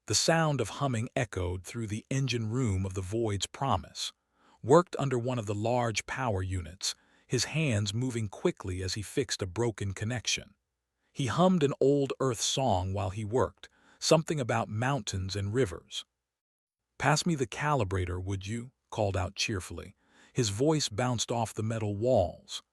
The sound of humming echoed through the engine room of the Void's Promise. Worked under one of the large power units, his hands moving quickly as he fixed a broken connection. He hummed an old Earth song while he worked, something about mountains and rivers. "Pass me the calibrator, would you?" called out cheerfully. His voice bounced off the metal walls.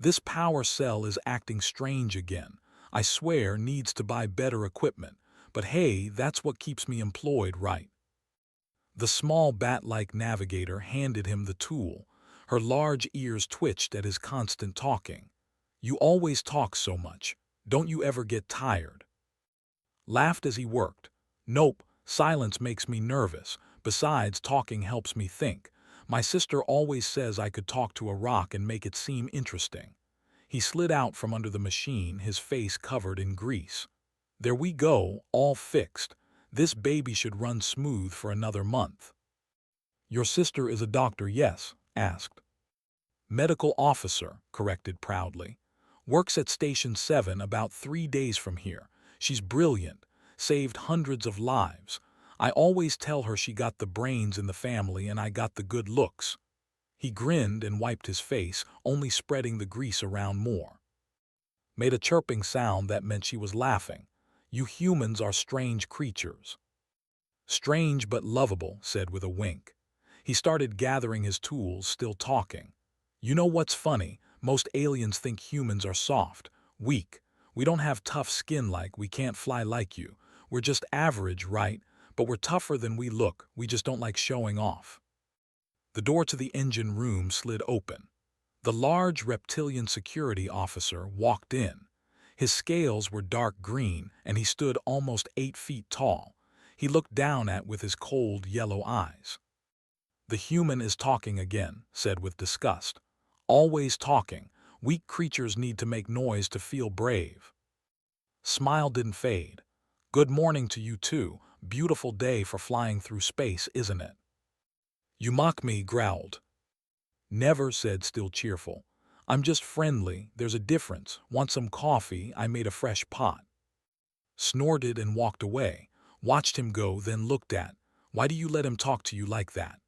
"This power cell is acting strange again. I swear needs to buy better equipment, but hey, that's what keeps me employed, right?" The small bat-like navigator handed him the tool. Her large ears twitched at his constant talking. "You always talk so much. Don't you ever get tired?" Laughed as he worked. "Nope, silence makes me nervous. Besides, talking helps me think. My sister always says I could talk to a rock and make it seem interesting." He slid out from under the machine, his face covered in grease. "There we go, all fixed. This baby should run smooth for another month." "Your sister is a doctor, yes?" asked. "Medical officer," corrected proudly. "Works at Station 7 about 3 days from here. She's brilliant, saved hundreds of lives. I always tell her she got the brains in the family and I got the good looks." He grinned and wiped his face, only spreading the grease around more. Made a chirping sound that meant she was laughing. "You humans are strange creatures." "Strange but lovable," said with a wink. He started gathering his tools, still talking. "You know what's funny? Most aliens think humans are soft, weak. We don't have tough skin, like we can't fly like you. We're just average, right? But we're tougher than we look. We just don't like showing off." The door to the engine room slid open. The large reptilian security officer walked in. His scales were dark green, and he stood almost 8 feet tall. He looked down with his cold yellow eyes. "The human is talking again," said with disgust. "Always talking. Weak creatures need to make noise to feel brave." Smile didn't fade. "Good morning to you too. Beautiful day for flying through space, isn't it?" "You mock me," growled. "Never," said, still cheerful. "I'm just friendly. There's a difference. Want some coffee? I made a fresh pot." Snorted and walked away. Watched him go, then looked at. "Why do you let him talk to you like that?"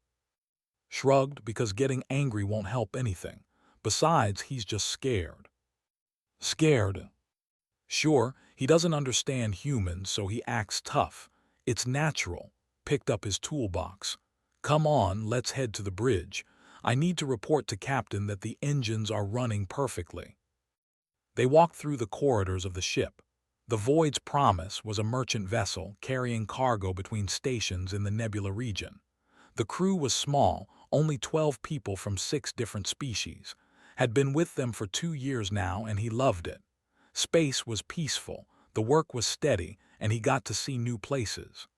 Shrugged. "Because getting angry won't help anything. Besides, he's just scared." "Scared?" "Sure, he doesn't understand humans, so he acts tough. It's natural." Picked up his toolbox. "Come on, let's head to the bridge. I need to report to Captain that the engines are running perfectly." They walked through the corridors of the ship. The Void's Promise was a merchant vessel carrying cargo between stations in the Nebula region. The crew was small, only 12 people from 6 different species. Had been with them for 2 years now, and he loved it. Space was peaceful, the work was steady, and he got to see new places.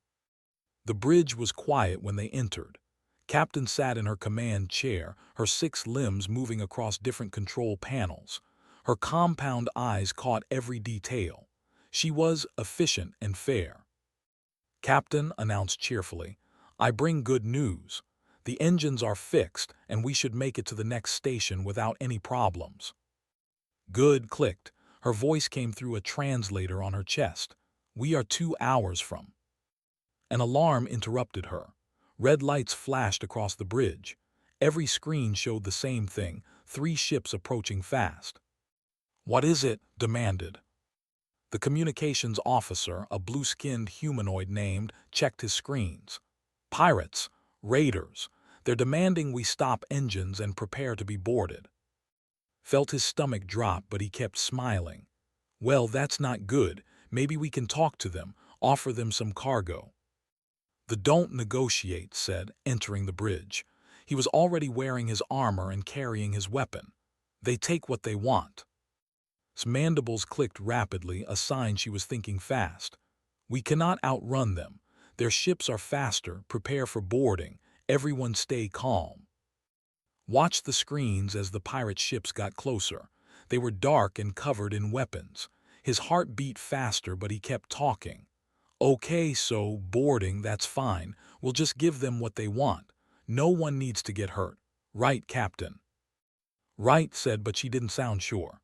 The bridge was quiet when they entered. Captain sat in her command chair, her 6 limbs moving across different control panels. Her compound eyes caught every detail. She was efficient and fair. "Captain," announced cheerfully, "I bring good news. The engines are fixed, and we should make it to the next station without any problems." "Good," clicked. Her voice came through a translator on her chest. "We are 2 hours from—" An alarm interrupted her. Red lights flashed across the bridge. Every screen showed the same thing: 3 ships approaching fast. "What is it?" demanded. The communications officer, a blue-skinned humanoid named, checked his screens. "Pirates, raiders. They're demanding we stop engines and prepare to be boarded." Felt his stomach drop, but he kept smiling. "Well, that's not good. Maybe we can talk to them, offer them some cargo." "The don't negotiate," said, entering the bridge. He was already wearing his armor and carrying his weapon. "They take what they want." His mandibles clicked rapidly, a sign she was thinking fast. "We cannot outrun them. Their ships are faster. Prepare for boarding. Everyone stay calm." Watched the screens as the pirate ships got closer. They were dark and covered in weapons. His heart beat faster, but he kept talking. "Okay, so boarding, that's fine. We'll just give them what they want. No one needs to get hurt. Right, Captain?" "Right," said, but she didn't sound sure.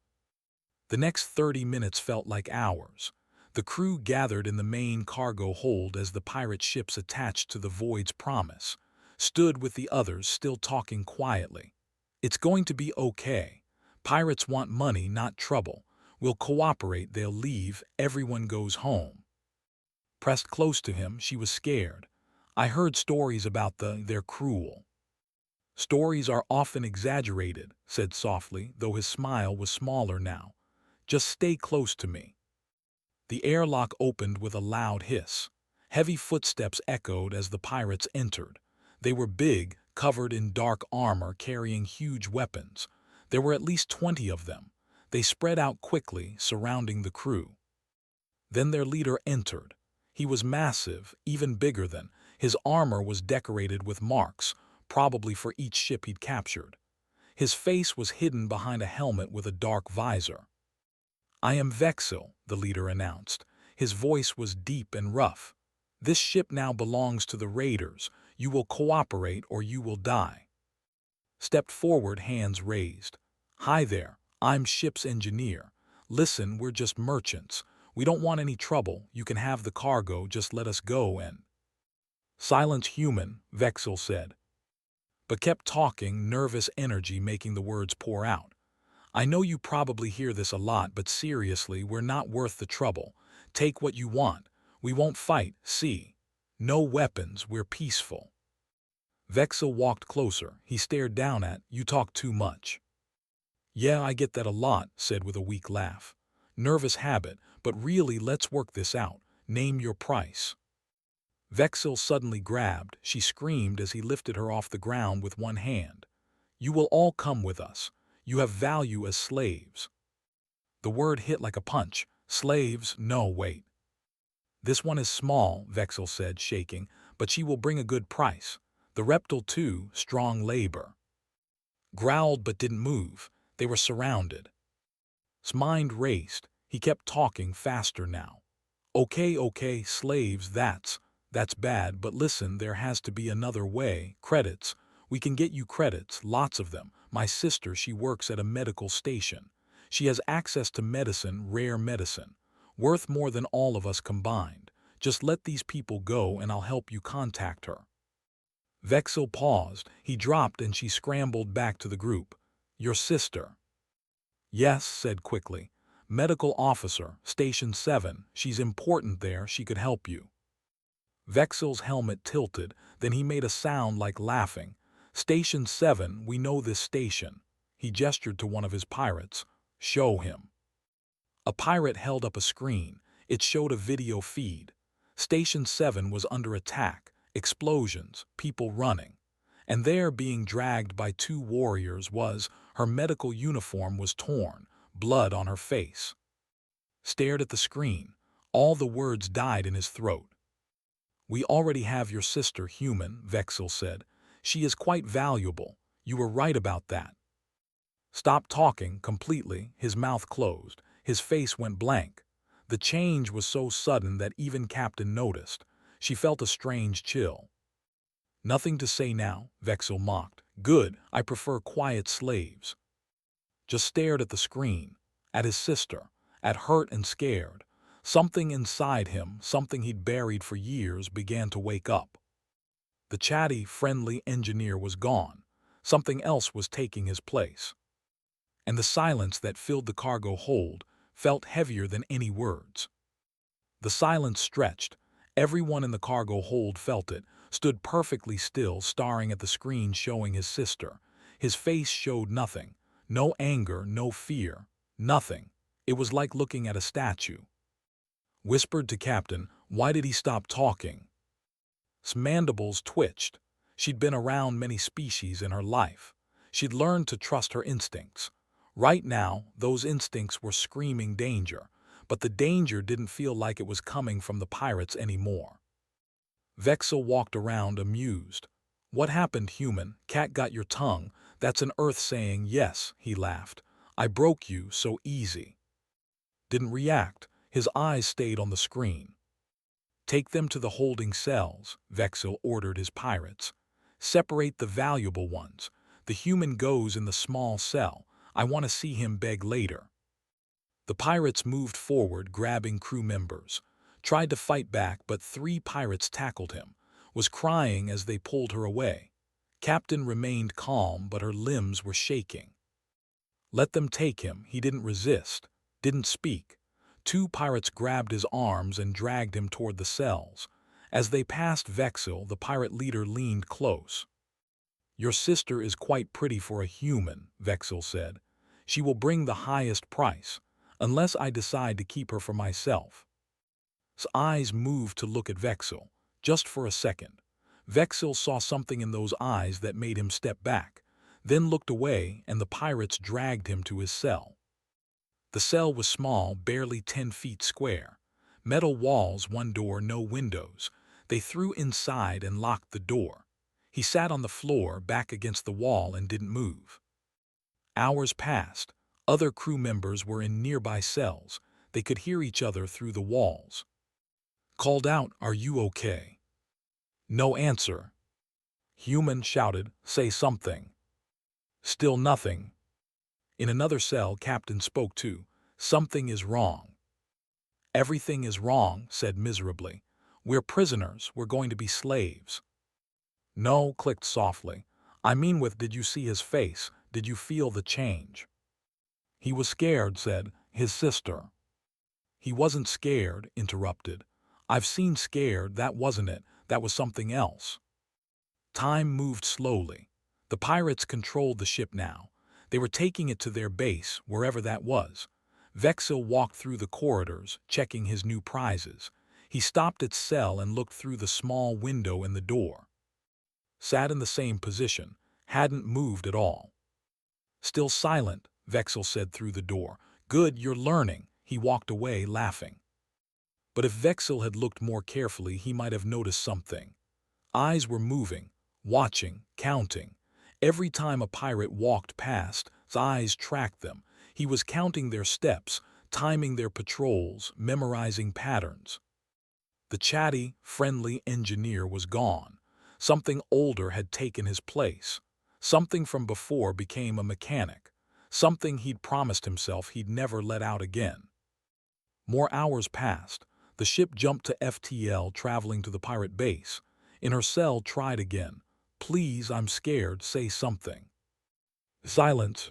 The next 30 minutes felt like hours. The crew gathered in the main cargo hold as the pirate ships attached to the Void's promise stood with the others still talking quietly. "It's going to be okay. Pirates want money, not trouble. We'll cooperate, they'll leave, everyone goes home." Pressed close to him, she was scared. "I heard stories about they're cruel." "Stories are often exaggerated," said softly, though his smile was smaller now. "Just stay close to me." The airlock opened with a loud hiss. Heavy footsteps echoed as the pirates entered. They were big, covered in dark armor, carrying huge weapons. There were at least 20 of them. They spread out quickly, surrounding the crew. Then their leader entered. He was massive, even bigger than. His armor was decorated with marks, probably for each ship he'd captured. His face was hidden behind a helmet with a dark visor. "I am Vexil," the leader announced. His voice was deep and rough. "This ship now belongs to the raiders. You will cooperate or you will die." Stepped forward, hands raised. "Hi there, I'm ship's engineer. Listen, we're just merchants. We don't want any trouble. You can have the cargo, just let us go and—" "Silence, human," Vexil said, but kept talking, nervous energy making the words pour out. "I know you probably hear this a lot, but seriously, we're not worth the trouble. Take what you want. We won't fight, see? No weapons, we're peaceful." Vexil walked closer. He stared down at, "You talk too much." "Yeah, I get that a lot," said with a weak laugh. "Nervous habit, but really, let's work this out. Name your price." Vexil suddenly grabbed. She screamed as he lifted her off the ground with one hand. "You will all come with us. You have value as slaves." The word hit like a punch. "Slaves? No, wait. This one is small," Vexil said, shaking, "but she will bring a good price. The reptile too, strong labor." Growled but didn't move. They were surrounded. His mind raced. He kept talking faster now. Okay, slaves, that's bad, but listen, there has to be another way. Credits. We can get you credits, lots of them. My sister, she works at a medical station. She has access to medicine, rare medicine, worth more than all of us combined. Just let these people go and I'll help you contact her." Vexil paused. He dropped and she scrambled back to the group. "Your sister?" "Yes," said quickly. "Medical officer, Station 7. She's important there, she could help you." Vexil's helmet tilted, then he made a sound like laughing. "Station 7, we know this station." He gestured to one of his pirates. "Show him." A pirate held up a screen. It showed a video feed. Station 7 was under attack, explosions, people running. And there, being dragged by two warriors, was her medical uniform was torn, blood on her face. Stared at the screen. All the words died in his throat. "We already have your sister, human," Vexil said. "She is quite valuable. You were right about that." Stopped talking completely, his mouth closed, his face went blank. The change was so sudden that even Captain noticed. She felt a strange chill. "Nothing to say now," Vexil mocked. "Good, I prefer quiet slaves." Just stared at the screen, at his sister, at hurt and scared. Something inside him, something he'd buried for years, began to wake up. The chatty, friendly engineer was gone. Something else was taking his place. And the silence that filled the cargo hold felt heavier than any words. The silence stretched. Everyone in the cargo hold felt it, stood perfectly still, staring at the screen showing his sister. His face showed nothing. No anger, no fear, nothing. It was like looking at a statue. Whispered to Captain, "Why did he stop talking?" His mandibles twitched. She'd been around many species in her life. She'd learned to trust her instincts. Right now, those instincts were screaming danger, but the danger didn't feel like it was coming from the pirates anymore. Vexil walked around, amused. "What happened, human? Cat got your tongue. That's an Earth saying yes," he laughed. "I broke you so easy." Didn't react. His eyes stayed on the screen. "Take them to the holding cells," Vexil ordered his pirates. "Separate the valuable ones. The human goes in the small cell. I want to see him beg later." The pirates moved forward, grabbing crew members. Tried to fight back, but 3 pirates tackled him, was crying as they pulled her away. Captain remained calm, but her limbs were shaking. Let them take him. He didn't resist, didn't speak. 2 pirates grabbed his arms and dragged him toward the cells. As they passed Vexil, the pirate leader leaned close. "Your sister is quite pretty for a human," Vexil said. "She will bring the highest price, unless I decide to keep her for myself." His eyes moved to look at Vexil, just for a second. Vexil saw something in those eyes that made him step back, then looked away, and the pirates dragged him to his cell. The cell was small, barely 10 feet square. Metal walls, 1 door, no windows. They threw inside and locked the door. He sat on the floor, back against the wall, and didn't move. Hours passed. Other crew members were in nearby cells. They could hear each other through the walls. Called out, "Are you okay?" No answer. Human shouted, "Say something." Still nothing. In another cell, Captain spoke too. "Something is wrong." "Everything is wrong," said miserably. "We're prisoners. We're going to be slaves." "No," clicked softly. "I mean did you see his face? Did you feel the change?" "He was scared," said his sister. "He wasn't scared," interrupted. "I've seen scared, that wasn't it, that was something else." Time moved slowly. The pirates controlled the ship now. They were taking it to their base, wherever that was. Vexil walked through the corridors, checking his new prizes. He stopped at cell and looked through the small window in the door. Sat in the same position, hadn't moved at all. "Still silent," Vexil said through the door. "Good, you're learning." He walked away, laughing. But if Vexil had looked more carefully, he might have noticed something. Eyes were moving, watching, counting. Every time a pirate walked past, his eyes tracked them. He was counting their steps, timing their patrols, memorizing patterns. The chatty, friendly engineer was gone. Something older had taken his place. Something from before became a mechanic. Something he'd promised himself he'd never let out again. More hours passed. The ship jumped to FTL, traveling to the pirate base. In her cell, tried again. "Please, I'm scared, say something." Silence.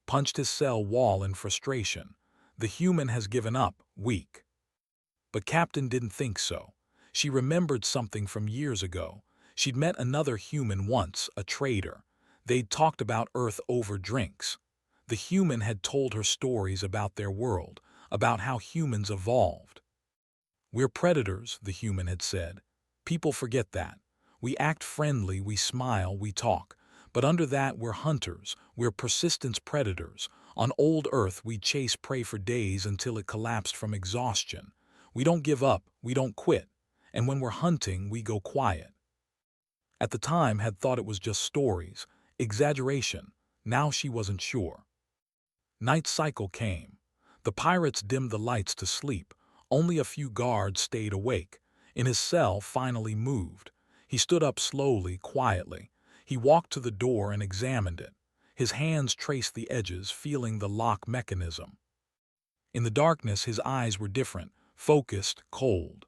Punched his cell wall in frustration. The human has given up, weak. But Captain didn't think so. She remembered something from years ago. She'd met another human once, a trader. They'd talked about Earth over drinks. The human had told her stories about their world, about how humans evolved. "We're predators," the human had said. "People forget that. We act friendly, we smile, we talk. But under that, we're hunters, we're persistence predators. On old Earth, we chase prey for days until it collapsed from exhaustion. We don't give up, we don't quit. And when we're hunting, we go quiet." At the time, had thought it was just stories, exaggeration. Now she wasn't sure. Night cycle came. The pirates dimmed the lights to sleep. Only a few guards stayed awake. In his cell, finally moved. He stood up slowly, quietly. He walked to the door and examined it. His hands traced the edges, feeling the lock mechanism. In the darkness, his eyes were different, focused, cold.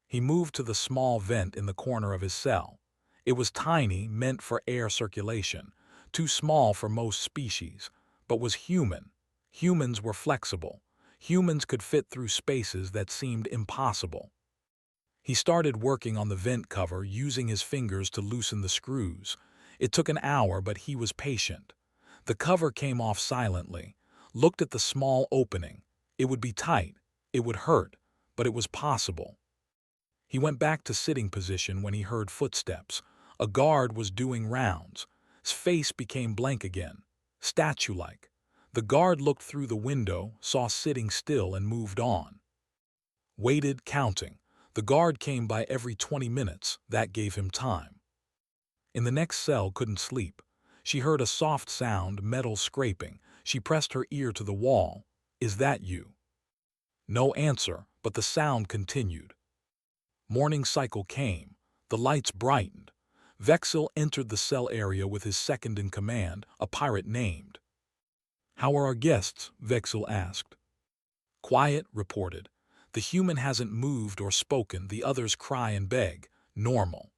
He moved to the small vent in the corner of his cell. It was tiny, meant for air circulation, too small for most species, but was human. Humans were flexible. Humans could fit through spaces that seemed impossible. He started working on the vent cover, using his fingers to loosen the screws. It took an hour, but he was patient. The cover came off silently. Looked at the small opening. It would be tight. It would hurt, but it was possible. He went back to sitting position when he heard footsteps. A guard was doing rounds. His face became blank again, statue-like. The guard looked through the window, saw sitting still, and moved on. Waited, counting. The guard came by every 20 minutes. That gave him time. In the next cell, couldn't sleep. She heard a soft sound, metal scraping. She pressed her ear to the wall. "Is that you?" No answer, but the sound continued. Morning cycle came. The lights brightened. Vexil entered the cell area with his second in command, a pirate named. "How are our guests?" Vexil asked. Quiet, reported. The human hasn't moved or spoken, the others cry and beg. Normal.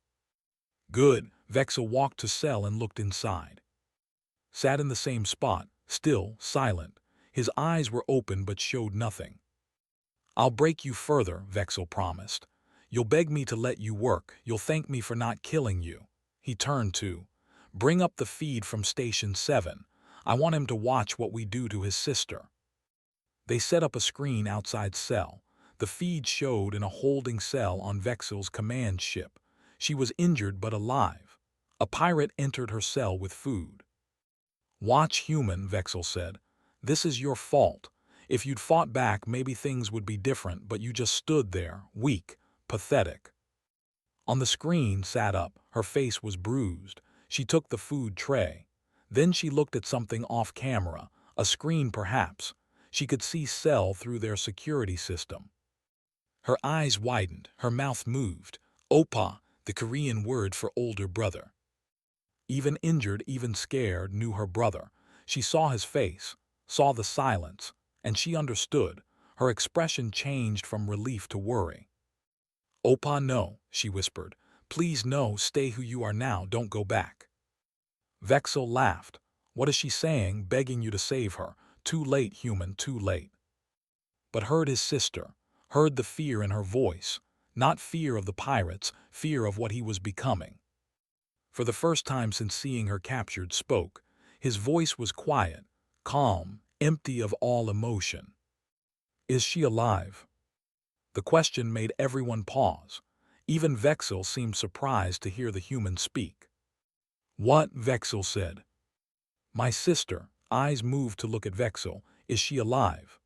Good. Vexel walked to cell and looked inside. Sat in the same spot, still, silent. His eyes were open but showed nothing. I'll break you further, Vexel promised. You'll beg me to let you work, you'll thank me for not killing you. He turned to. Bring up the feed from Station 7. I want him to watch what we do to his sister. They set up a screen outside cell. The feed showed in a holding cell on Vexel's command ship. She was injured but alive. A pirate entered her cell with food. Watch, human, Vexel said. This is your fault. If you'd fought back, maybe things would be different, but you just stood there, weak, pathetic. On the screen, sat up. Her face was bruised. She took the food tray. Then she looked at something off camera, a screen perhaps. She could see Cell through their security system. Her eyes widened, her mouth moved. Oppa, the Korean word for older brother. Even injured, even scared, knew her brother. She saw his face, saw the silence, and she understood. Her expression changed from relief to worry. Oppa, no, she whispered. Please no, stay who you are now, don't go back. Vexel laughed. What is she saying, begging you to save her? Too late, human, too late. But heard his sister, heard the fear in her voice. Not fear of the pirates, fear of what he was becoming. For the first time since seeing her captured, spoke. His voice was quiet, calm, empty of all emotion. Is she alive? The question made everyone pause. Even Vexel seemed surprised to hear the human speak. What? Vexel said. My sister. Eyes moved to look at Vexel. Is she alive?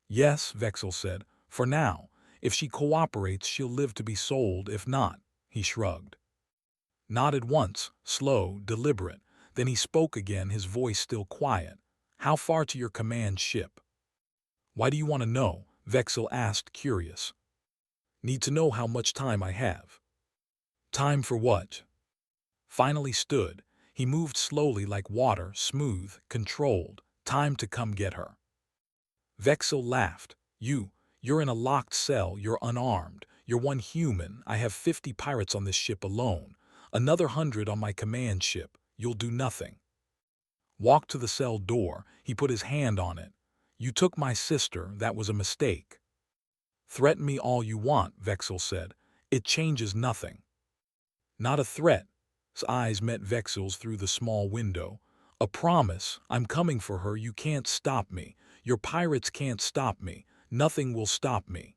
Yes, Vexel said. For now. If she cooperates, she'll live to be sold. If not, he shrugged. Nodded once, slow, deliberate. Then he spoke again, his voice still quiet. How far to your command ship? Why do you want to know? Vexel asked, curious. Need to know how much time I have. Time for what? Finally stood. He moved slowly like water, smooth, controlled. Time to come get her. Vexel laughed. You're in a locked cell, you're unarmed. You're one human. I have 50 pirates on this ship alone. Another 100 on my command ship. You'll do nothing. Walked to the cell door. He put his hand on it. You took my sister. That was a mistake. Threaten me all you want, Vexel said. It changes nothing. Not a threat. His eyes met Vexel's through the small window. A promise. I'm coming for her. You can't stop me. Your pirates can't stop me. Nothing will stop me.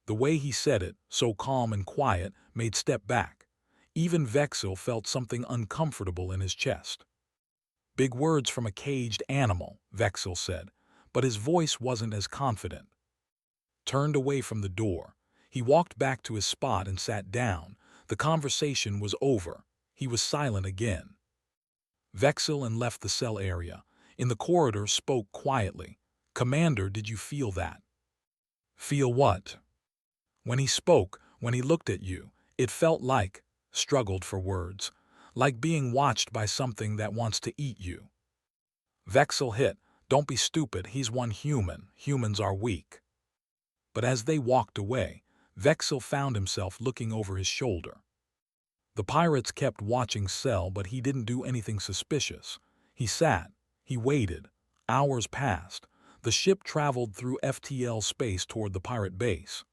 The way he said it, so calm and quiet, made step back. Even Vexel felt something uncomfortable in his chest. Big words from a caged animal, Vexel said, but his voice wasn't as confident. Turned away from the door. He walked back to his spot and sat down. The conversation was over. He was silent again. Vexel and left the cell area. In the corridor, spoke quietly. Commander, did you feel that? Feel what? When he spoke, when he looked at you, it felt like, struggled for words, like being watched by something that wants to eat you. Vexel hit. Don't be stupid, he's one human. Humans are weak. But as they walked away, Vexel found himself looking over his shoulder. The pirates kept watching Cell, but he didn't do anything suspicious. He sat. He waited. Hours passed. The ship traveled through FTL space toward the pirate base.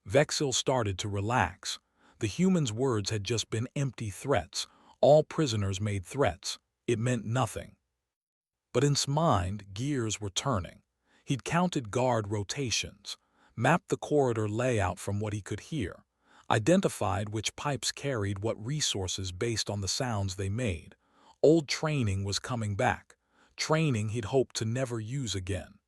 Vexel started to relax. The humans' words had just been empty threats. All prisoners made threats. It meant nothing. But in his mind, gears were turning. He'd counted guard rotations, mapped the corridor layout from what he could hear, identified which pipes carried what resources based on the sounds they made. Old training was coming back, training he'd hoped to never use again.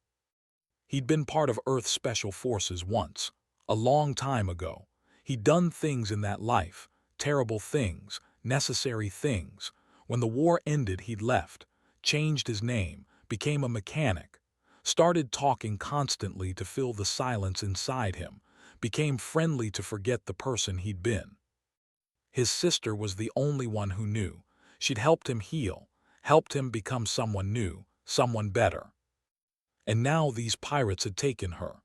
He'd been part of Earth's Special Forces once, a long time ago. He'd done things in that life, terrible things, necessary things. When the war ended, he'd left, changed his name, became a mechanic, started talking constantly to fill the silence inside him, became friendly to forget the person he'd been. His sister was the only one who knew. She'd helped him heal, helped him become someone new, someone better. And now these pirates had taken her.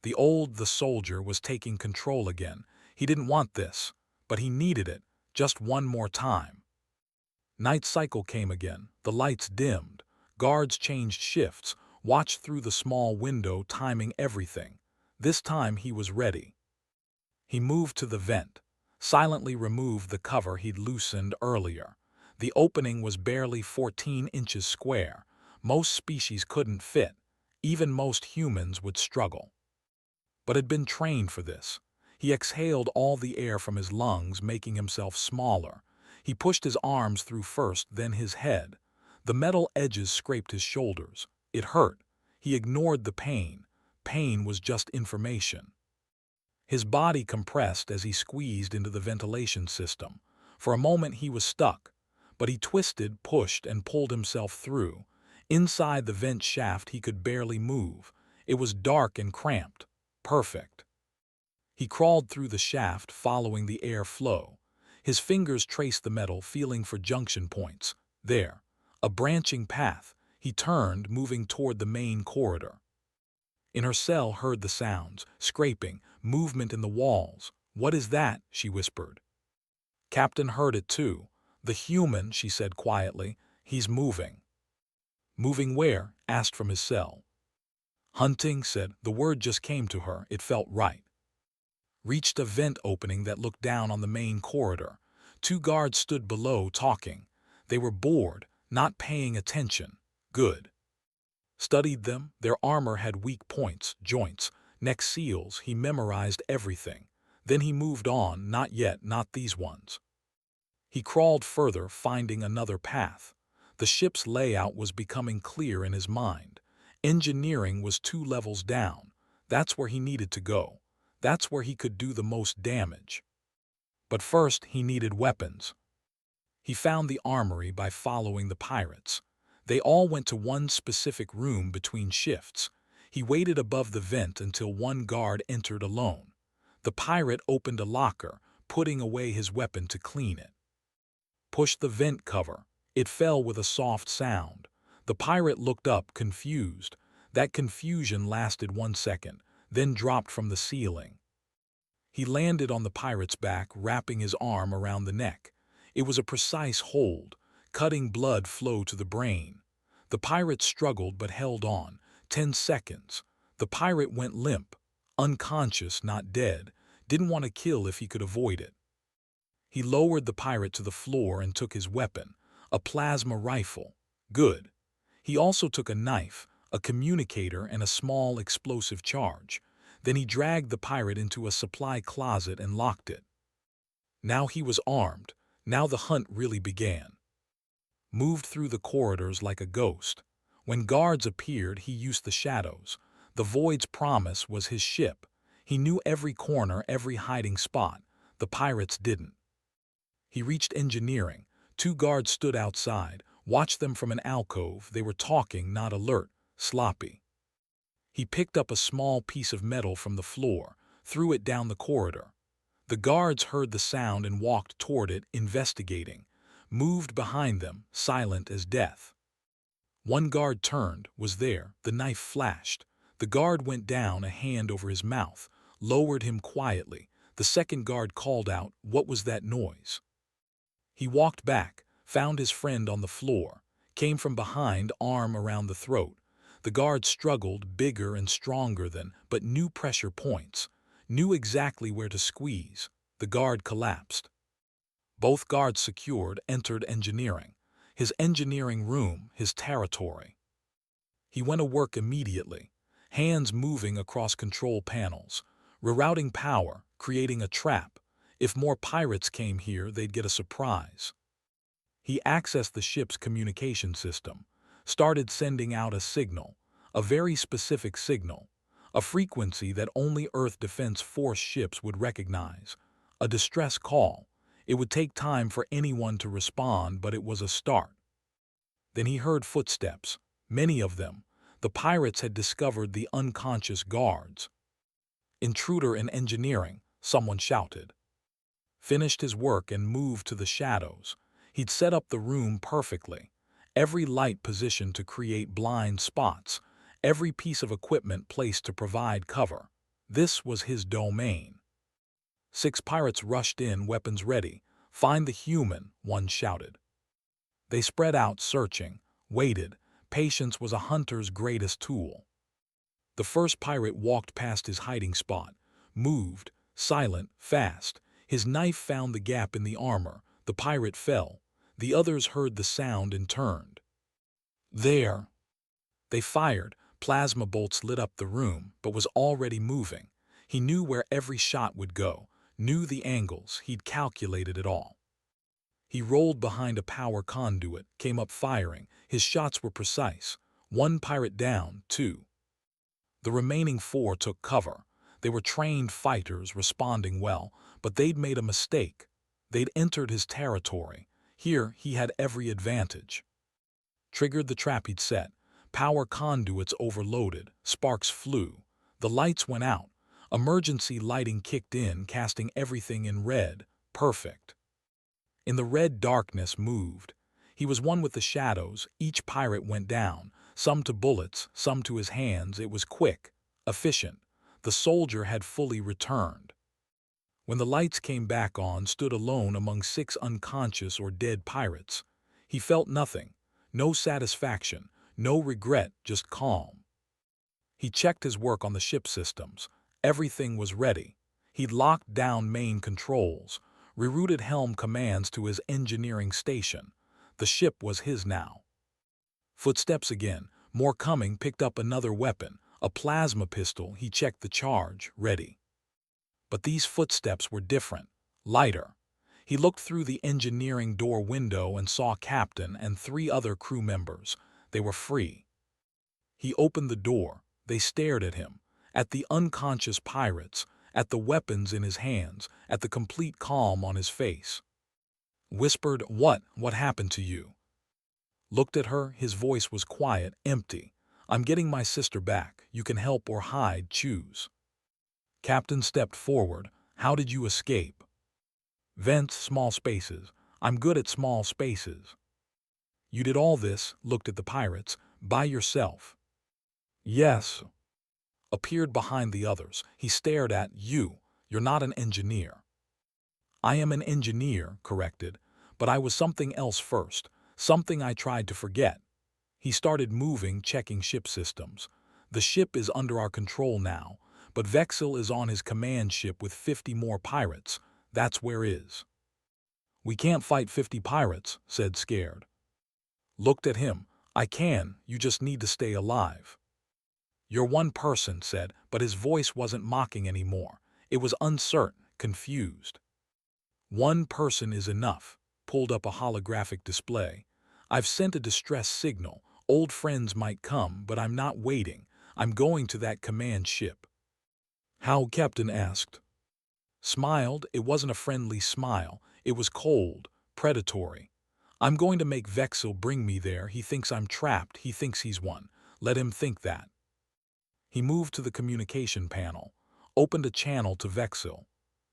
The soldier was taking control again. He didn't want this, but he needed it, just one more time. Night cycle came again, the lights dimmed, guards changed shifts, watched through the small window, timing everything. This time he was ready. He moved to the vent, silently removed the cover he'd loosened earlier. The opening was barely 14 inches square. Most species couldn't fit. Even most humans would struggle. But had been trained for this. He exhaled all the air from his lungs, making himself smaller. He pushed his arms through first, then his head. The metal edges scraped his shoulders. It hurt. He ignored the pain. Pain was just information. His body compressed as he squeezed into the ventilation system. For a moment he was stuck, but he twisted, pushed, and pulled himself through. Inside the vent shaft he could barely move. It was dark and cramped. Perfect. He crawled through the shaft, following the air flow. His fingers traced the metal, feeling for junction points. There, a branching path. He turned, moving toward the main corridor. In her cell heard the sounds, scraping, movement in the walls. "What is that?" she whispered. Captain heard it too. "The human," she said quietly. "He's moving." "Moving where?" asked from his cell. "Hunting," said. The word just came to her. It felt right. Reached a vent opening that looked down on the main corridor. 2 guards stood below, talking. They were bored, not paying attention. Good. Studied them. Their armor had weak points, joints, neck seals. He memorized everything. Then he moved on. Not yet, not these ones. He crawled further, finding another path. The ship's layout was becoming clear in his mind. Engineering was 2 levels down. That's where he needed to go. That's where he could do the most damage. But first, he needed weapons. He found the armory by following the pirates. They all went to one specific room between shifts. He waited above the vent until one guard entered alone. The pirate opened a locker, putting away his weapon to clean it. Pushed the vent cover. It fell with a soft sound. The pirate looked up, confused. That confusion lasted 1 second, then dropped from the ceiling. He landed on the pirate's back, wrapping his arm around the neck. It was a precise hold. Cutting blood flowed to the brain. The pirate struggled but held on. 10 seconds. The pirate went limp. Unconscious, not dead. Didn't want to kill if he could avoid it. He lowered the pirate to the floor and took his weapon. A plasma rifle. Good. He also took a knife, a communicator, and a small explosive charge. Then he dragged the pirate into a supply closet and locked it. Now he was armed. Now the hunt really began. Moved through the corridors like a ghost. When guards appeared, he used the shadows. The Void's promise was his ship. He knew every corner, every hiding spot. The pirates didn't. He reached engineering. 2 guards stood outside, watched them from an alcove. They were talking, not alert, sloppy. He picked up a small piece of metal from the floor, threw it down the corridor. The guards heard the sound and walked toward it, investigating. Moved behind them, silent as death. One guard turned, was there. The knife flashed. The guard went down, a hand over his mouth, lowered him quietly. The second guard called out, "What was that noise?" He walked back, found his friend on the floor, came from behind, arm around the throat. The guard struggled, bigger and stronger than, but knew pressure points, knew exactly where to squeeze. The guard collapsed. Both guards secured, entered engineering. His engineering room, his territory. He went to work immediately, hands moving across control panels, rerouting power, creating a trap. If more pirates came here, they'd get a surprise. He accessed the ship's communication system, started sending out a signal, a very specific signal, a frequency that only Earth Defense Force ships would recognize, a distress call. It would take time for anyone to respond, but it was a start. Then he heard footsteps, many of them. The pirates had discovered the unconscious guards. "Intruder in engineering," someone shouted. Finished his work and moved to the shadows. He'd set up the room perfectly. Every light positioned to create blind spots. every piece of equipment placed to provide cover. This was his domain. 6 pirates rushed in, weapons ready. "Find the human," one shouted. They spread out, searching, waited. Patience was a hunter's greatest tool. The first pirate walked past his hiding spot, moved, silent, fast. His knife found the gap in the armor. The pirate fell. The others heard the sound and turned. There! They fired. Plasma bolts lit up the room, but was already moving. He knew where every shot would go, knew the angles, he'd calculated it all. He rolled behind a power conduit, came up firing. His shots were precise. 1 pirate down, 2. The remaining 4 took cover. They were trained fighters, responding well, but they'd made a mistake. They'd entered his territory. Here, he had every advantage. Triggered the trap he'd set. Power conduits overloaded. Sparks flew. The lights went out. Emergency lighting kicked in, casting everything in red. Perfect. In the red, darkness moved. He was one with the shadows. Each pirate went down, some to bullets, some to his hands. It was quick, efficient. The soldier had fully returned. When the lights came back on, stood alone among 6 unconscious or dead pirates. He felt nothing. No satisfaction, no regret, just calm. He checked his work on the ship systems. Everything was ready. He'd locked down main controls, rerouted helm commands to his engineering station. The ship was his now. Footsteps again, more coming, picked up another weapon, a plasma pistol. He checked the charge, ready. But these footsteps were different, lighter. He looked through the engineering door window and saw Captain and 3 other crew members. They were free. He opened the door. They stared at him, at the unconscious pirates, at the weapons in his hands, at the complete calm on his face. Whispered, What happened to you?" Looked at her. His voice was quiet, empty. "I'm getting my sister back. You can help or hide, choose." Captain stepped forward. "How did you escape?" "Vents, small spaces. I'm good at small spaces." "You did all this," looked at the pirates, "by yourself?" "Yes." Appeared behind the others. He stared at you. "You're not an engineer." "I am an engineer," corrected, "but I was something else first, something I tried to forget." He started moving, checking ship systems. "The ship is under our control now, but Vexil is on his command ship with 50 more pirates. That's where is." "We can't fight 50 pirates," said scared. Looked at him. "I can, you just need to stay alive." "You're one person," said, but his voice wasn't mocking anymore. It was uncertain, confused. "1 person is enough." Pulled up a holographic display. "I've sent a distress signal. Old friends might come, but I'm not waiting. I'm going to that command ship." "How?" Captain asked. Smiled. It wasn't a friendly smile. It was cold, predatory. "I'm going to make Vexil bring me there. He thinks I'm trapped. He thinks he's one. Let him think that." He moved to the communication panel, opened a channel to Vexil.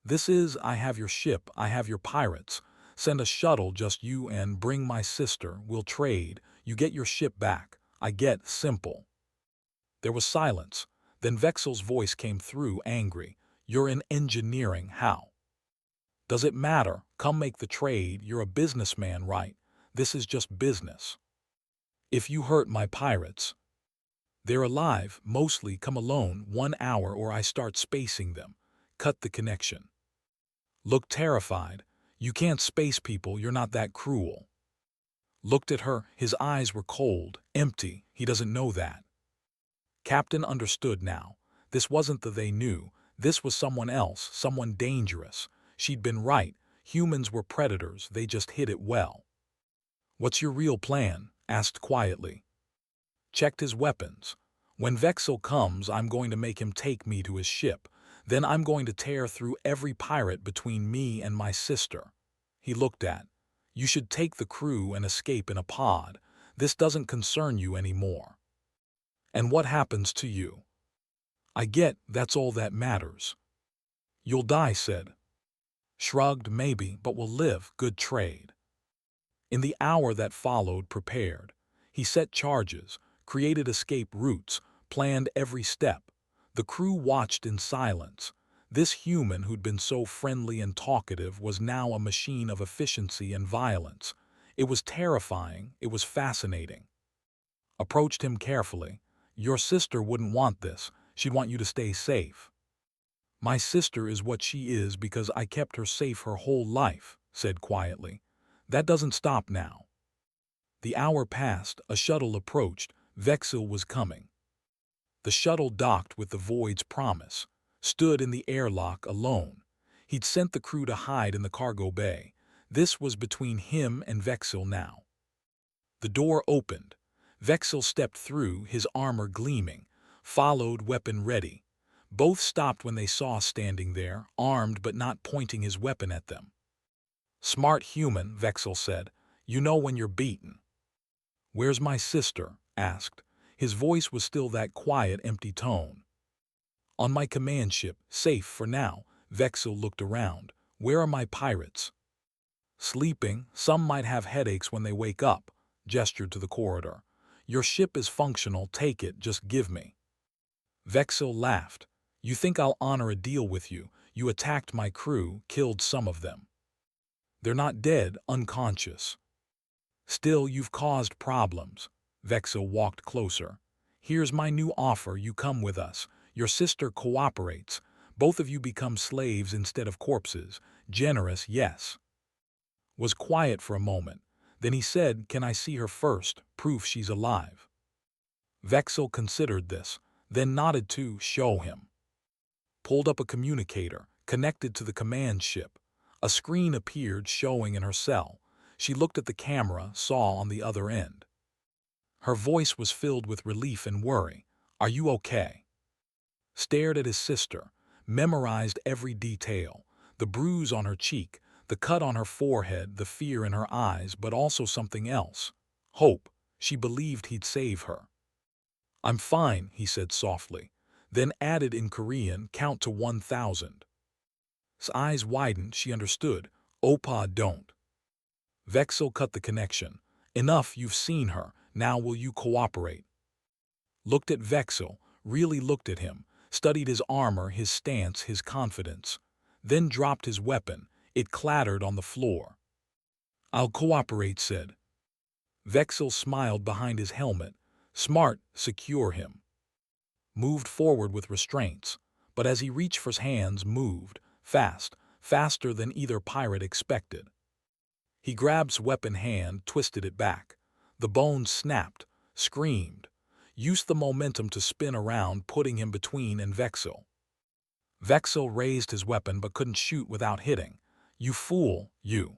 "This is, I have your ship, I have your pirates. Send a shuttle, just you, and bring my sister. We'll trade. You get your ship back. I get, simple." There was silence. Then Vexil's voice came through, angry. "You're in engineering. How?" "Does it matter? Come make the trade. You're a businessman, right? This is just business." "If you hurt my pirates." "They're alive, mostly. Come alone, 1 hour or I start spacing them." Cut the connection. Looked terrified. "You can't space people. You're not that cruel." Looked at her. His eyes were cold, empty. "He doesn't know that." Captain understood now. This wasn't the they knew. This was someone else, someone dangerous. She'd been right. Humans were predators. They just hid it well. "What's your real plan?" asked quietly. Checked his weapons. "When Vexil comes, I'm going to make him take me to his ship. Then I'm going to tear through every pirate between me and my sister." He looked at. "You should take the crew and escape in a pod. This doesn't concern you anymore." "And what happens to you?" "I get, that's all that matters." "You'll die," said. Shrugged. "Maybe, but we'll live. Good trade." In the hour that followed, prepared. He set charges, created escape routes, planned every step. The crew watched in silence. This human who'd been so friendly and talkative was now a machine of efficiency and violence. It was terrifying, it was fascinating. Approached him carefully. Your sister wouldn't want this. She'd want you to stay safe. My sister is what she is because I kept her safe her whole life, said quietly. That doesn't stop now. The hour passed, a shuttle approached. Vexil was coming. The shuttle docked with the Void's promise, stood in the airlock alone. He'd sent the crew to hide in the cargo bay. This was between him and Vexil now. The door opened. Vexil stepped through, his armor gleaming, followed, weapon ready. Both stopped when they saw standing there, armed but not pointing his weapon at them. Smart human, Vexil said. You know when you're beaten. Where's my sister? Asked. His voice was still that quiet, empty tone. On my command ship, safe for now. Vexil looked around. Where are my pirates? Sleeping. Some might have headaches when they wake up. Gestured to the corridor. Your ship is functional, take it, just give me. Vexil laughed. You think I'll honor a deal with you? You attacked my crew, killed some of them. They're not dead, unconscious. Still, you've caused problems. Vexil walked closer. Here's my new offer, you come with us. Your sister cooperates. Both of you become slaves instead of corpses. Generous, yes. Was quiet for a moment. Then he said, can I see her first, proof she's alive? Vexil considered this, then nodded to show him. Pulled up a communicator, connected to the command ship. A screen appeared showing in her cell. She looked at the camera, saw on the other end. Her voice was filled with relief and worry. Are you okay? Stared at his sister, memorized every detail. The bruise on her cheek, the cut on her forehead, the fear in her eyes, but also something else. Hope. She believed he'd save her. I'm fine, he said softly, then added in Korean, count to 1,000. His eyes widened, she understood. Opa, don't. Vexil cut the connection. Enough, you've seen her. Now will you cooperate? Looked at Vexil, really looked at him, studied his armor, his stance, his confidence. Then dropped his weapon. It clattered on the floor. I'll cooperate, said. Vexil smiled behind his helmet. Smart, secure him. Moved forward with restraints, but as he reached for his hands, moved, fast, faster than either pirate expected. He grabbed his weapon hand, twisted it back. The bones snapped, screamed. Used the momentum to spin around, putting him between and Vexil. Vexil raised his weapon but couldn't shoot without hitting. You fool, you.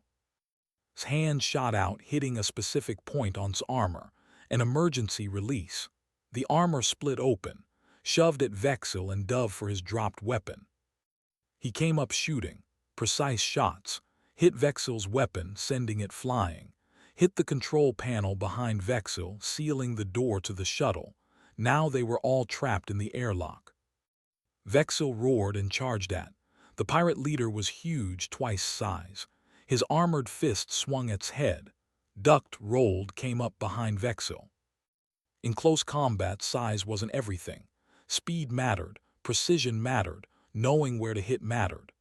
His hand shot out, hitting a specific point on his armor. An emergency release. The armor split open, shoved at Vexil and dove for his dropped weapon. He came up shooting, precise shots, hit Vexil's weapon, sending it flying, hit the control panel behind Vexil, sealing the door to the shuttle. Now they were all trapped in the airlock. Vexil roared and charged at. The pirate leader was huge, twice size. His armored fist swung its head, ducked, rolled, came up behind Vexil. In close combat, size wasn't everything. Speed mattered, precision mattered, knowing where to hit mattered.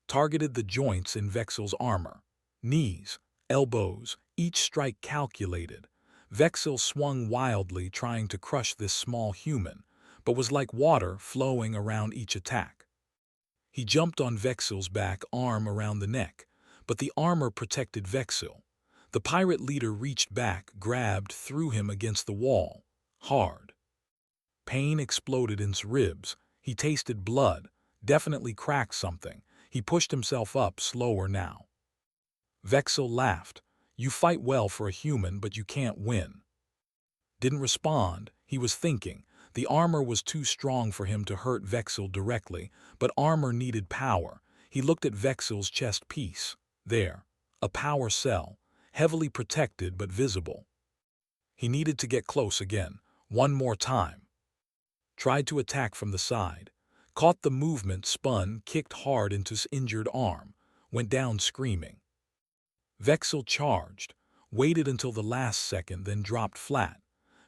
Targeted the joints in Vexil's armor. Knees, elbows, each strike calculated. Vexil swung wildly, trying to crush this small human, but was like water flowing around each attack. He jumped on Vexil's back, arm around the neck, but the armor protected Vexil. The pirate leader reached back, grabbed, threw him against the wall. Hard. Pain exploded in his ribs. He tasted blood, definitely cracked something. He pushed himself up, slower now. Vexil laughed. You fight well for a human, but you can't win. Didn't respond. He was thinking. The armor was too strong for him to hurt Vexil directly, but armor needed power. He looked at Vexil's chest piece. There. A power cell. Heavily protected but visible. He needed to get close again. One more time. Tried to attack from the side. Caught the movement, spun, kicked hard into his injured arm. Went down screaming. Vexil charged. Waited until the last second, then dropped flat.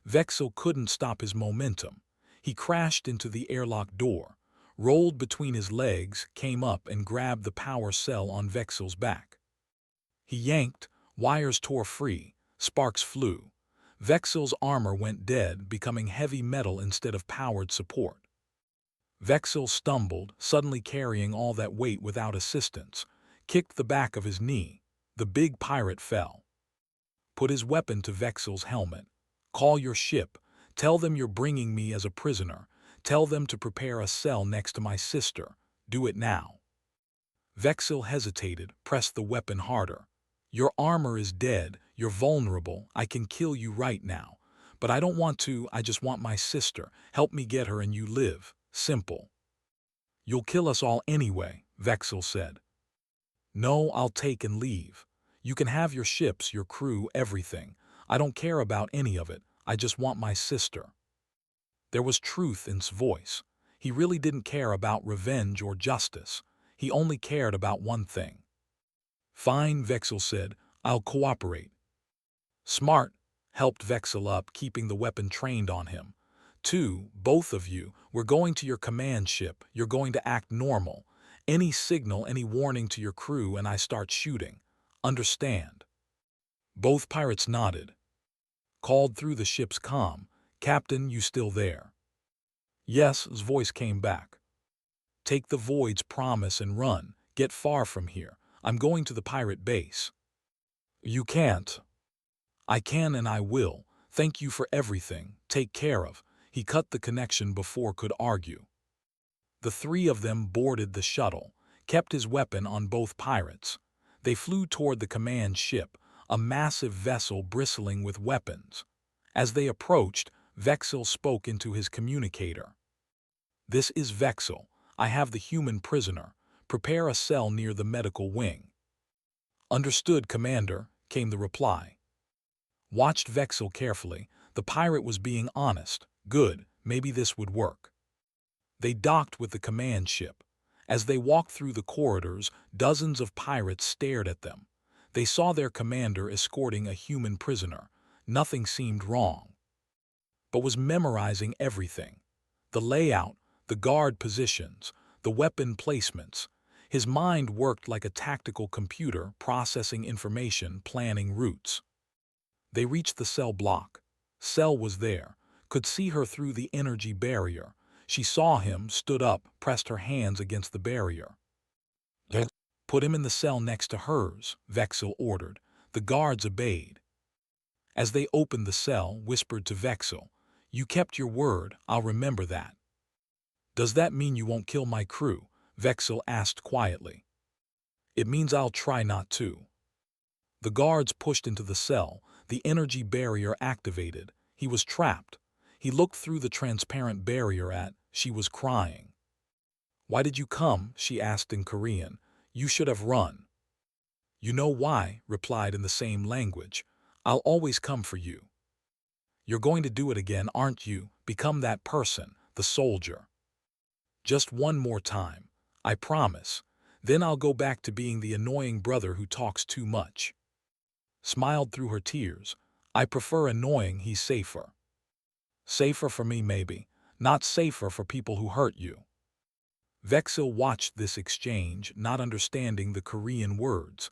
Vexil couldn't stop his momentum. He crashed into the airlock door, rolled between his legs, came up and grabbed the power cell on Vexil's back. He yanked, wires tore free, sparks flew. Vexil's armor went dead, becoming heavy metal instead of powered support. Vexil stumbled, suddenly carrying all that weight without assistance, kicked the back of his knee. The big pirate fell. Put his weapon to Vexil's helmet. Call your ship. Tell them you're bringing me as a prisoner. Tell them to prepare a cell next to my sister. Do it now. Vexil hesitated, pressed the weapon harder. Your armor is dead. You're vulnerable. I can kill you right now. But I don't want to. I just want my sister. Help me get her and you live. Simple. You'll kill us all anyway, Vexil said. No, I'll take and leave. You can have your ships, your crew, everything. I don't care about any of it. I just want my sister. There was truth in his voice. He really didn't care about revenge or justice. He only cared about one thing. Fine, Vexil said. I'll cooperate. Smart, helped Vexil up, keeping the weapon trained on him. 2, both of you, we're going to your command ship. You're going to act normal. Any signal, any warning to your crew, and I start shooting. Understand? Both pirates nodded. Called through the ship's comm. Captain, you still there? Yes, his voice came back. Take the Void's promise and run. Get far from here. I'm going to the pirate base. You can't. I can and I will. Thank you for everything. Take care of. He cut the connection before could argue. The 3 of them boarded the shuttle, kept his weapon on both pirates. They flew toward the command ship, a massive vessel bristling with weapons. As they approached, Vexil spoke into his communicator. This is Vexil. I have the human prisoner. Prepare a cell near the medical wing. Understood, Commander, came the reply. Watched Vexil carefully. The pirate was being honest. Good, maybe this would work. They docked with the command ship. As they walked through the corridors, dozens of pirates stared at them. They saw their commander escorting a human prisoner. Nothing seemed wrong, but was memorizing everything. The layout, the guard positions, the weapon placements. His mind worked like a tactical computer, processing information, planning routes. They reached the cell block. Cell was there, could see her through the energy barrier. She saw him, stood up, pressed her hands against the barrier. Put him in the cell next to hers, Vexil ordered. The guards obeyed. As they opened the cell, whispered to Vexil, You kept your word, I'll remember that. Does that mean you won't kill my crew? Vexil asked quietly. It means I'll try not to. The guards pushed into the cell, the energy barrier activated. He was trapped. He looked through the transparent barrier she was crying. Why did you come? She asked in Korean. You should have run. You know why, replied in the same language. I'll always come for you. You're going to do it again, aren't you? Become that person, the soldier. Just one more time. I promise. Then I'll go back to being the annoying brother who talks too much. Smiled through her tears. I prefer annoying, he's safer. Safer for me, maybe. Not safer for people who hurt you. Vexil watched this exchange, not understanding the Korean words.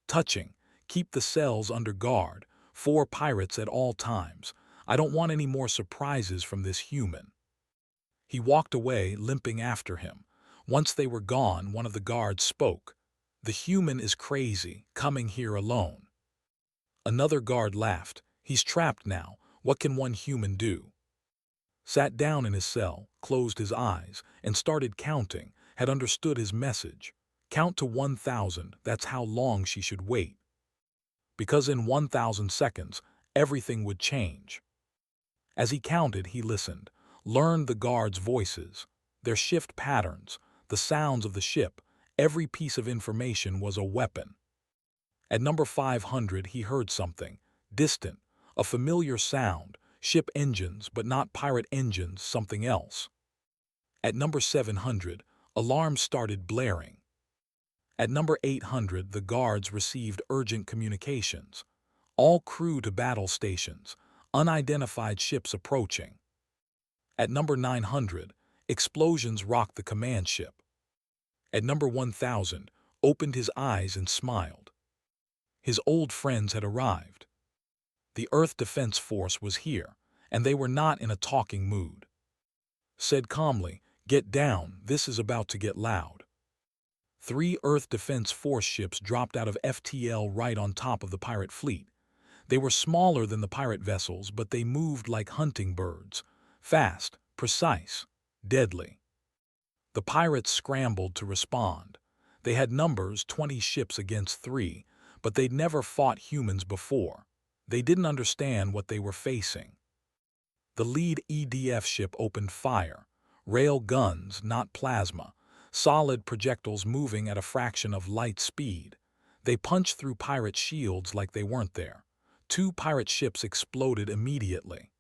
Touching. Keep the cells under guard. 4 pirates at all times. I don't want any more surprises from this human. He walked away, limping after him. Once they were gone, one of the guards spoke. The human is crazy, coming here alone. Another guard laughed. He's trapped now. What can one human do? Sat down in his cell, closed his eyes, and started counting, had understood his message. Count to 1,000, that's how long she should wait. Because in 1,000 seconds, everything would change. As he counted, he listened, learned the guards' voices, their shift patterns, the sounds of the ship. Every piece of information was a weapon. At number 500, he heard something, distant, a familiar sound, ship engines, but not pirate engines, something else. At number 700, alarms started blaring. At number 800, the guards received urgent communications. All crew to battle stations, unidentified ships approaching. At number 900, explosions rocked the command ship. At number 1000, opened his eyes and smiled. His old friends had arrived. The Earth Defense Force was here, and they were not in a talking mood. Said calmly, "Get down, this is about to get loud." 3 Earth Defense Force ships dropped out of FTL right on top of the pirate fleet. They were smaller than the pirate vessels, but they moved like hunting birds. Fast, precise, deadly. The pirates scrambled to respond. They had numbers 20 ships against 3, but they'd never fought humans before. They didn't understand what they were facing. The lead EDF ship opened fire. Rail guns, not plasma. Solid projectiles moving at a fraction of light speed. They punched through pirate shields like they weren't there. 2 pirate ships exploded immediately.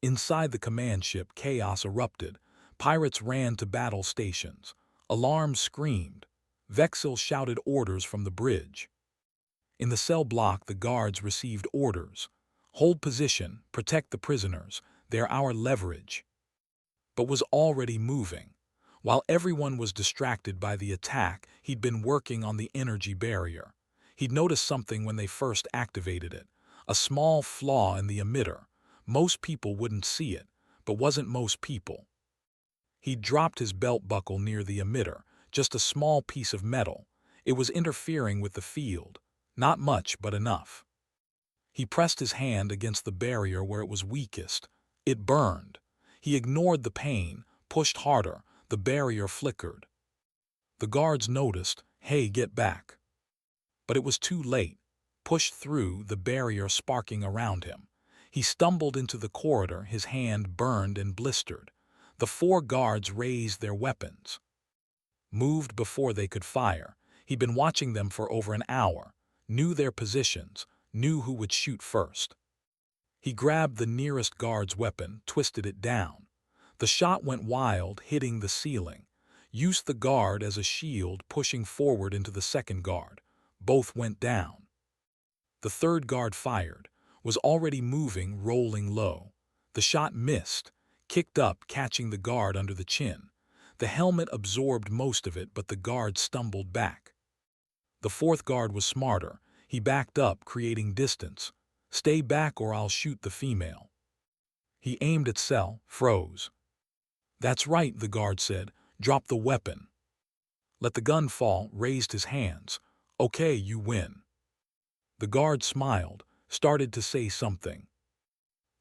Inside the command ship, chaos erupted. Pirates ran to battle stations. Alarms screamed. Vexil shouted orders from the bridge. In the cell block, the guards received orders. Hold position, protect the prisoners, they're our leverage. But was already moving. While everyone was distracted by the attack, he'd been working on the energy barrier. He'd noticed something when they first activated it. A small flaw in the emitter. Most people wouldn't see it, but wasn't most people. He dropped his belt buckle near the emitter, just a small piece of metal. It was interfering with the field. Not much, but enough. He pressed his hand against the barrier where it was weakest. It burned. He ignored the pain, pushed harder. The barrier flickered. The guards noticed, "Hey, get back." But it was too late. Pushed through, the barrier sparking around him. He stumbled into the corridor, his hand burned and blistered. The 4 guards raised their weapons. Moved before they could fire. He'd been watching them for over an hour. Knew their positions. Knew who would shoot first. He grabbed the nearest guard's weapon, twisted it down. The shot went wild, hitting the ceiling. Used the guard as a shield, pushing forward into the second guard. Both went down. The third guard fired. Was already moving, rolling low. The shot missed. Kicked up, catching the guard under the chin. The helmet absorbed most of it, but the guard stumbled back. The 4th guard was smarter. He backed up, creating distance. "Stay back or I'll shoot the female." He aimed at Cell, froze. "That's right," the guard said. "Drop the weapon." Let the gun fall, raised his hands. "Okay, you win." The guard smiled, started to say something.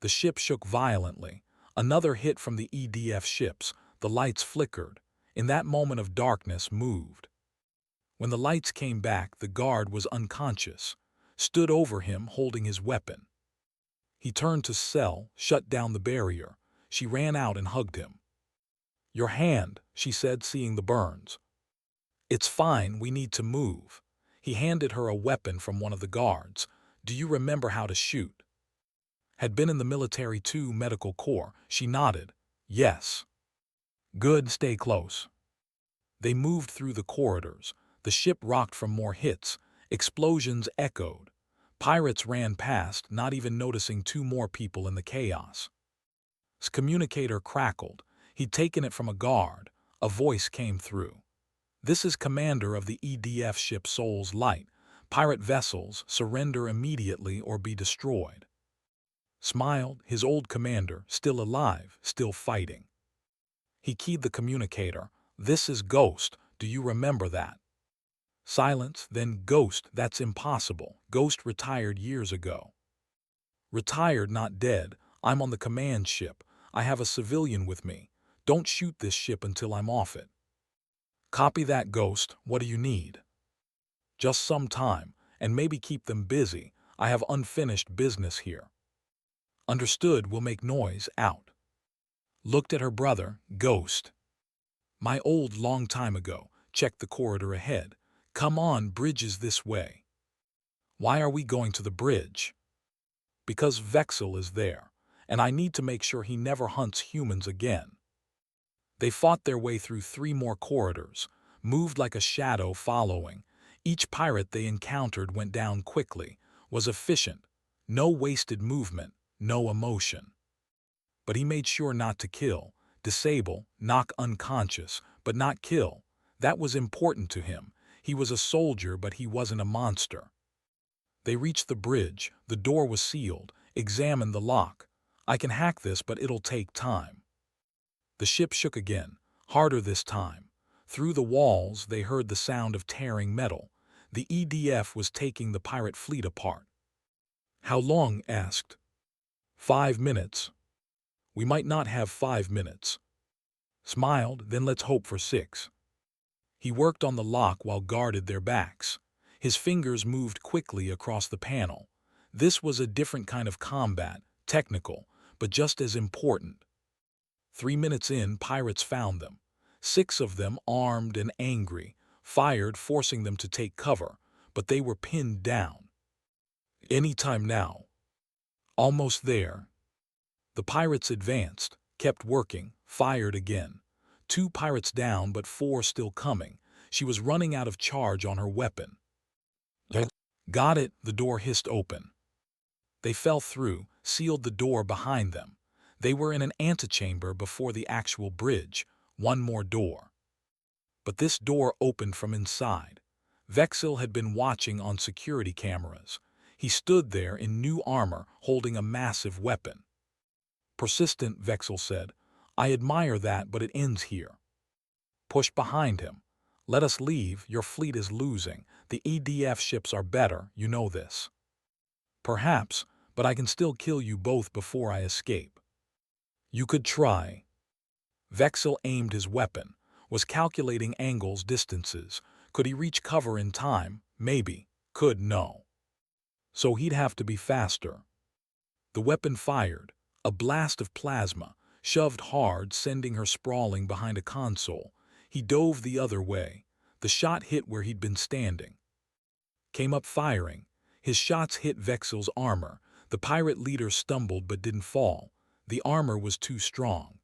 The ship shook violently. Another hit from the EDF ships. The lights flickered. In that moment of darkness, moved. When the lights came back, the guard was unconscious. Stood over him, holding his weapon. He turned to Cell, shut down the barrier. She ran out and hugged him. "Your hand," she said, seeing the burns. "It's fine, we need to move." He handed her a weapon from one of the guards. "Do you remember how to shoot?" Had been in the military too, medical corps. She nodded. "Yes." "Good, stay close." They moved through the corridors. The ship rocked from more hits. Explosions echoed. Pirates ran past, not even noticing 2 more people in the chaos. His communicator crackled. He'd taken it from a guard. A voice came through. "This is commander of the EDF ship Soul's Light. Pirate vessels, surrender immediately or be destroyed." Smiled, his old commander, still alive, still fighting. He keyed the communicator. "This is Ghost, do you remember that?" Silence, then Ghost, "That's impossible. Ghost retired years ago." "Retired, not dead. I'm on the command ship. I have a civilian with me. Don't shoot this ship until I'm off it." "Copy that, Ghost. What do you need?" "Just some time, and maybe keep them busy. I have unfinished business here." "Understood, we'll make noise, out." Looked at her brother, Ghost. "My old long time ago. Check the corridor ahead. Come on, bridge is this way." "Why are we going to the bridge?" "Because Vexil is there, and I need to make sure he never hunts humans again." They fought their way through 3 more corridors, moved like a shadow following. Each pirate they encountered went down quickly, was efficient. No wasted movement, no emotion. But he made sure not to kill, disable, knock unconscious, but not kill. That was important to him. He was a soldier, but he wasn't a monster. They reached the bridge. The door was sealed. Examined the lock. I can hack this, but it'll take time. The ship shook again, harder this time. Through the walls, they heard the sound of tearing metal. The EDF was taking the pirate fleet apart. How long? Asked. 5 minutes. We might not have 5 minutes. Smiled, then let's hope for 6. He worked on the lock while guarded their backs. His fingers moved quickly across the panel. This was a different kind of combat, technical, but just as important. 3 minutes in, pirates found them. 6 of them, armed and angry, fired, forcing them to take cover, but they were pinned down. Any time now. Almost there. The pirates advanced, kept working, fired again. 2 pirates down, but 4 still coming. She was running out of charge on her weapon. Got it, the door hissed open. They fell through, sealed the door behind them. They were in an antechamber before the actual bridge. One more door. But this door opened from inside. Vexil had been watching on security cameras. He stood there in new armor, holding a massive weapon. Persistent, Vexil said. I admire that, but it ends here. Push behind him. Let us leave, your fleet is losing. The EDF ships are better, you know this. Perhaps, but I can still kill you both before I escape. You could try. Vexil aimed his weapon, was calculating angles, distances. Could he reach cover in time? Maybe. Could, no. So he'd have to be faster. The weapon fired. A blast of plasma, shoved hard, sending her sprawling behind a console. He dove the other way. The shot hit where he'd been standing. Came up firing. His shots hit Vexil's armor. The pirate leader stumbled but didn't fall. The armor was too strong.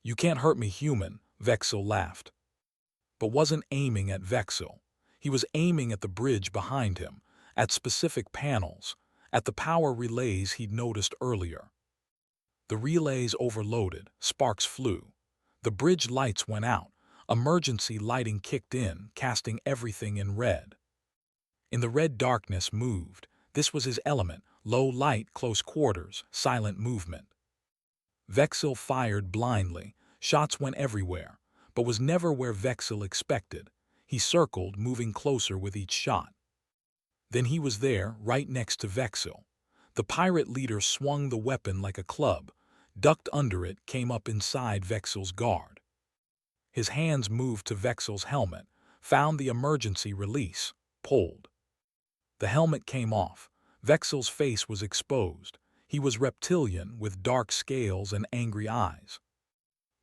You can't hurt me, human, Vexil laughed. But wasn't aiming at Vexil. He was aiming at the bridge behind him, at specific panels, at the power relays he'd noticed earlier. The relays overloaded, sparks flew. The bridge lights went out. Emergency lighting kicked in, casting everything in red. In the red, darkness moved. This was his element, low light, close quarters, silent movement. Vexil fired blindly. Shots went everywhere, but was never where Vexil expected. He circled, moving closer with each shot. Then he was there, right next to Vexil. The pirate leader swung the weapon like a club, ducked under it, came up inside Vexil's guard. His hands moved to Vexil's helmet, found the emergency release, pulled. The helmet came off. Vexil's face was exposed. He was reptilian, with dark scales and angry eyes.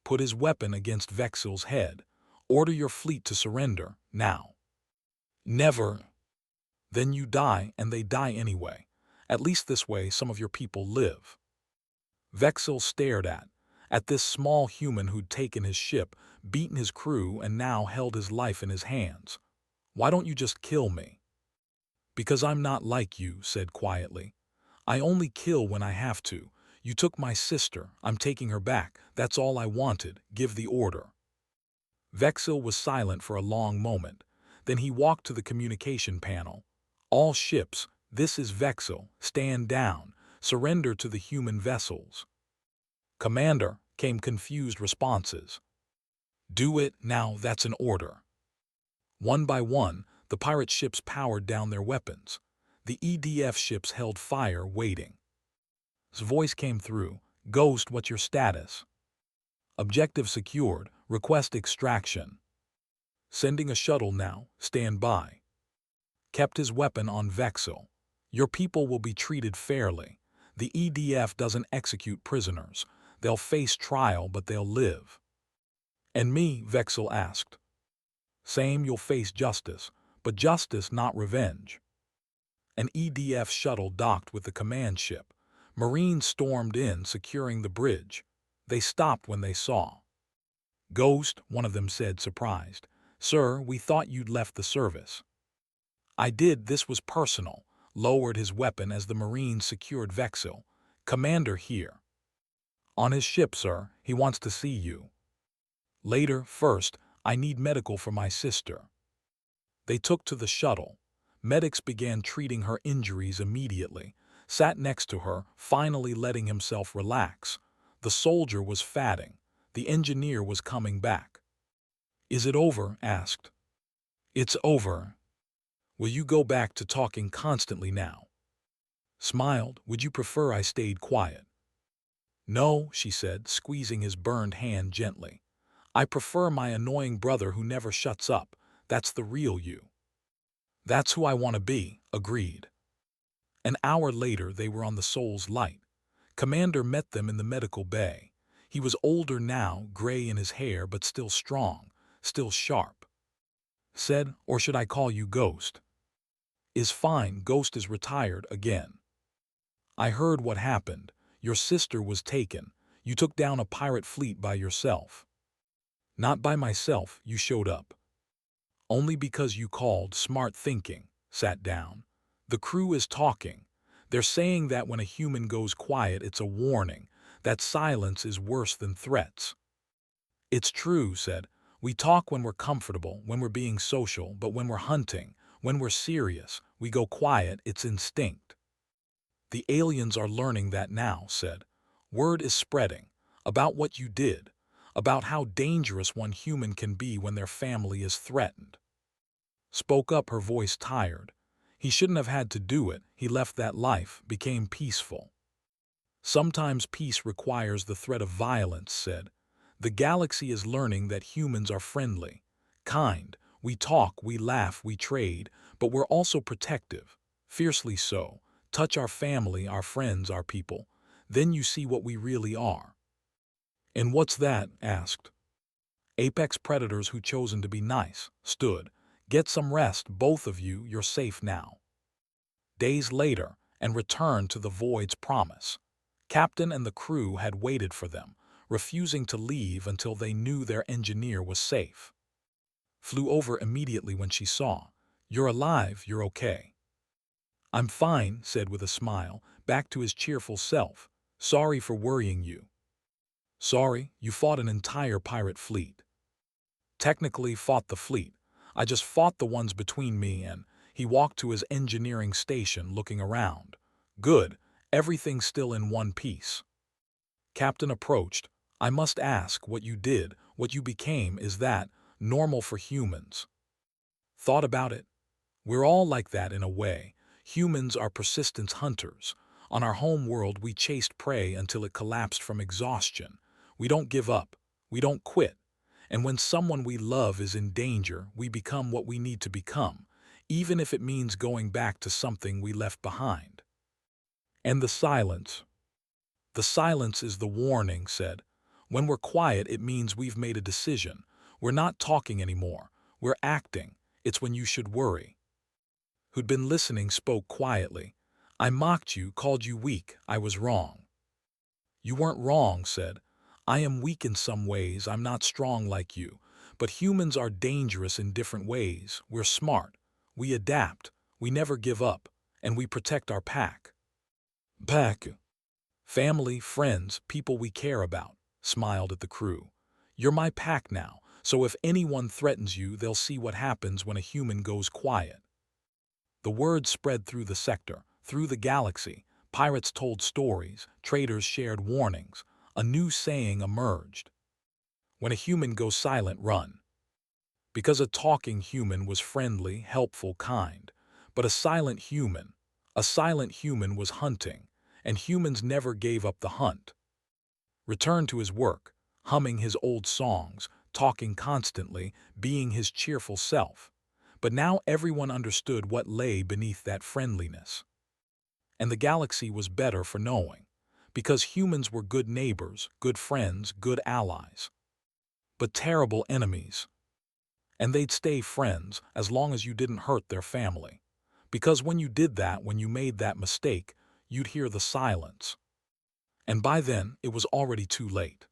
Put his weapon against Vexil's head. Order your fleet to surrender, now. Never. Then you die, and they die anyway. At least this way some of your people live. Vexil stared at this small human who'd taken his ship, beaten his crew, and now held his life in his hands. Why don't you just kill me? Because I'm not like you, said quietly. I only kill when I have to. You took my sister, I'm taking her back. That's all I wanted. Give the order. Vexil was silent for a long moment. Then he walked to the communication panel. All ships, this is Vexil. Stand down. Surrender to the human vessels. Commander, came confused responses. Do it now, that's an order. One by one, the pirate ships powered down their weapons. The EDF ships held fire, waiting. His voice came through. Ghost, what's your status? Objective secured. Request extraction. Sending a shuttle now. Stand by. Kept his weapon on Vexil. Your people will be treated fairly. The EDF doesn't execute prisoners. They'll face trial, but they'll live. And me, Vexil asked. Same, you'll face justice, but justice, not revenge. An EDF shuttle docked with the command ship. Marines stormed in, securing the bridge. They stopped when they saw. Ghost, one of them said, surprised. Sir, we thought you'd left the service. I did, this was personal. Lowered his weapon as the Marines secured Vexil. Commander here. On his ship, sir. He wants to see you. Later, first, I need medical for my sister. They took to the shuttle. Medics began treating her injuries immediately, sat next to her, finally letting himself relax. The soldier was fatting. The engineer was coming back. Is it over? Asked. It's over. Will you go back to talking constantly now? Smiled. Would you prefer I stayed quiet? No, she said, squeezing his burned hand gently. I prefer my annoying brother who never shuts up. That's the real you. That's who I want to be, agreed. An hour later, they were on the Soul's Light. Commander met them in the medical bay. He was older now, gray in his hair, but still strong, still sharp. Said, or should I call you Ghost? Is fine, Ghost is retired again. I heard what happened. Your sister was taken. You took down a pirate fleet by yourself. Not by myself, you showed up. Only because you called smart thinking. Sat down. The crew is talking. They're saying that when a human goes quiet, it's a warning, that silence is worse than threats. It's true, said. We talk when we're comfortable, when we're being social, but when we're hunting, when we're serious, we go quiet, it's instinct. The aliens are learning that now, said. Word is spreading about what you did, about how dangerous one human can be when their family is threatened. Spoke up, her voice tired. He shouldn't have had to do it. He left that life, became peaceful. Sometimes peace requires the threat of violence, said. The galaxy is learning that humans are friendly, kind. We talk, we laugh, we trade, but we're also protective, fiercely so. Touch our family, our friends, our people. Then you see what we really are. And what's that? Asked. Apex predators who chosen to be nice. Stood. Get some rest, both of you, you're safe now. Days later, and returned to the Void's promise. Captain and the crew had waited for them, refusing to leave until they knew their engineer was safe. Flew over immediately when she saw. You're alive, you're okay. I'm fine, said with a smile, back to his cheerful self. Sorry for worrying you. Sorry, you fought an entire pirate fleet. Technically fought the fleet. I just fought the ones between me and... He walked to his engineering station, looking around. Good, everything's still in one piece. Captain approached. I must ask, what you did, what you became, is that normal for humans? Thought about it? We're all like that in a way. Humans are persistence hunters. On our home world, we chased prey until it collapsed from exhaustion. We don't give up. We don't quit. And when someone we love is in danger, we become what we need to become, even if it means going back to something we left behind. And the silence. The silence is the warning, said. When we're quiet, it means we've made a decision. We're not talking anymore. We're acting. It's when you should worry. Who'd been listening spoke quietly. I mocked you, called you weak. I was wrong. You weren't wrong, said. I am weak in some ways. I'm not strong like you. But humans are dangerous in different ways. We're smart. We adapt. We never give up. And we protect our pack. Pack. Family, friends, people we care about. Smiled at the crew. You're my pack now. So if anyone threatens you, they'll see what happens when a human goes quiet. The word spread through the sector, through the galaxy. Pirates told stories, traders shared warnings. A new saying emerged. When a human goes silent, run. Because a talking human was friendly, helpful, kind. But a silent human was hunting, and humans never gave up the hunt. Returned to his work, humming his old songs, talking constantly, being his cheerful self. But now everyone understood what lay beneath that friendliness. And the galaxy was better for knowing, because humans were good neighbors, good friends, good allies. But terrible enemies. And they'd stay friends as long as you didn't hurt their family. Because when you did that, when you made that mistake, you'd hear the silence. And by then, it was already too late.